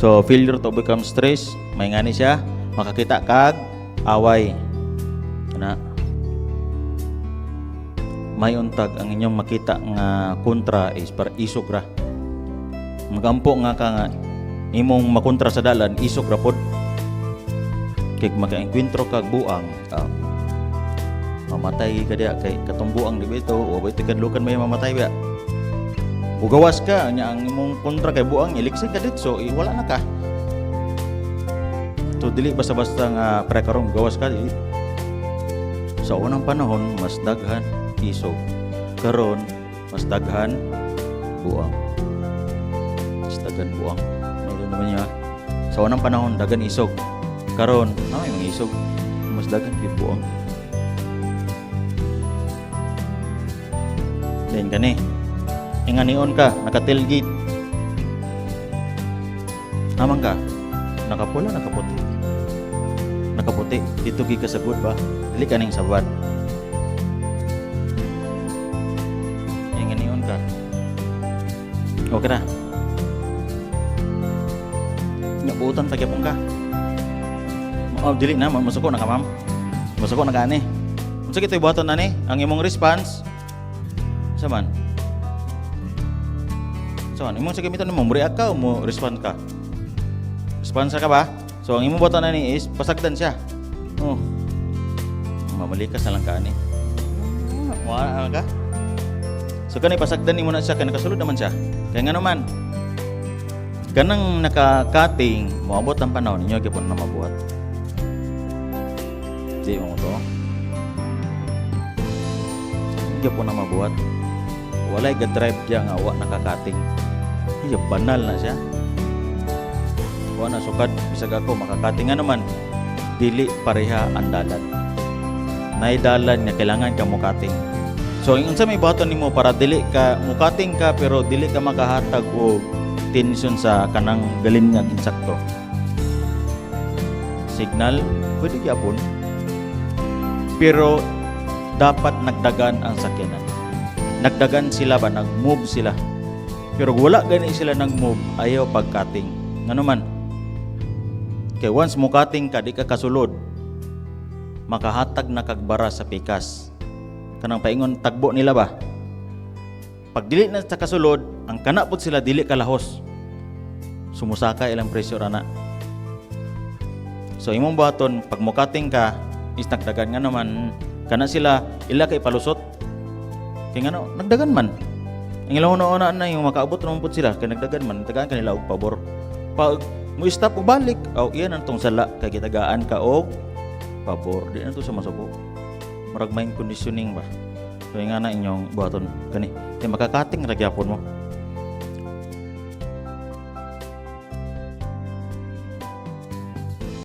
So failure to overcome stress, may ngani siya makakita kag away. Ana may untag ang inyong makita nga kontra is para isog ra. Magampo nga ka nga imong makontra sa dalan, isog ra pod. Kay maka-enkwentro kag buang, mamatay ka diya kay katong buang di ba ito, o ba ito kadlukan may mamatay ba? Ugawas ka nya ang imong kontra kay buang iliksay ka ditso, wala na ka. To dili basta-basta nga prekarong gawas ka di. Sa unang panahon mas daghan isog, karon mas daghan buang. Mas daghan buang. Ano naman niya? Sa unang panahon daghan isog, karon may isog mas daghan gyud buang. Then kani inganion ka naka-tailgate. Naman ka nakapula nakaputi. Nakaputi dito gi kasagod ba? Dili kaning sabat. Inganion ka. Okay ra. Nyabutan tagyapon ka. Oh, dili na masuko na ka ma'am. Masuko na ka ani. Unsa kitoy buhaton ani? Ang imong response sa man. So, imong sa gamiton mo react ka o mo respond ka? Response ka ba? So, ang imong buhaton ani is pasagdan siya. Oh. Mamalikas na lang ka ani. Wala ka? So, kanay pasagdan nimo na siya kay nakasulod naman siya. Kaya nga naman kanang naka-cutting, moabot ang panahon ninyo gyapon na mabuhat. Di mo to. Gyapon na mabuhat. Walay ga-drive diya nga wa naka-cutting. Iya banal na siya. Wa na sukad bisag ako maka-cutting nga naman. Dili pareha ang dalan. Nay dalan nga kailangan ka mo cutting. So, unsa may buhaton nimo para dili ka mo cutting ka pero dili ka makahatag og tension sa kanang galingang insakto. Signal, pwede gyapon. Pero dapat nagdagan ang sakyanan. Nagdagan sila ba, nag-move sila. Pero wala gani sila nag-move, ayaw pag-cutting. Ngano man? Kay once mo cutting ka, di ka kasulod, makahatag na kagbara sa pikas. Kanang paingon tagbo nila ba? Pag dili na sa kasulod, ang kana pod sila dili kalahos. Sumusaka ilang pressure ana. So imong buhaton pag mo cutting ka, is nagdagan nga naman kana sila ila kay palusot. Kay ngano nagdagan man. Ang ilaw na na yung makaabot naman pod sila kay nagdagan man, tagaan kanila og pabor. Pag mo stop o balik, iyan ang tong sala kay gitagaan ka og pabor. Di na to sa masuko. Murag mind conditioning ba. So nga na inyong buhaton kani. Kay makakating ra gyapon mo.